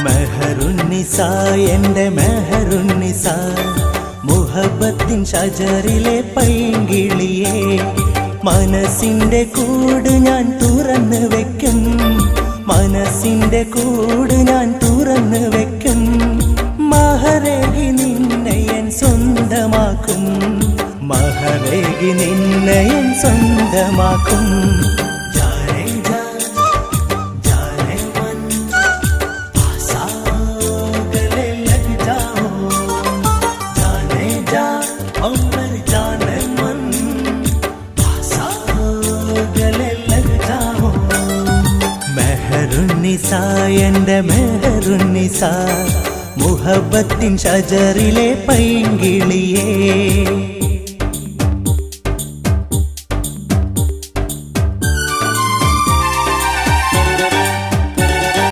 മെഹറുന്നിസ എൻ്റെ മെഹറുന്നിസ മുഹബത്തിൻ ഷജറിലെ പൈങ്കിളിയേ മനസ്സിൻ്റെ കൂട് ഞാൻ തുറന്നു വെക്കും മനസ്സിൻ്റെ കൂട് ഞാൻ തുറന്നു വെക്കും മഹരേകി നിന്നെ ഞാൻ സ്വന്തമാക്കും മഹരേകി നിന്നെ ഞാൻ സ്വന്തമാക്കും മെഹറുന്നിസ എൻ്റെ മെഹറുന്നിസ മുഹബത്തിൻ ഷജറിലെ പൈങ്കിളിയേ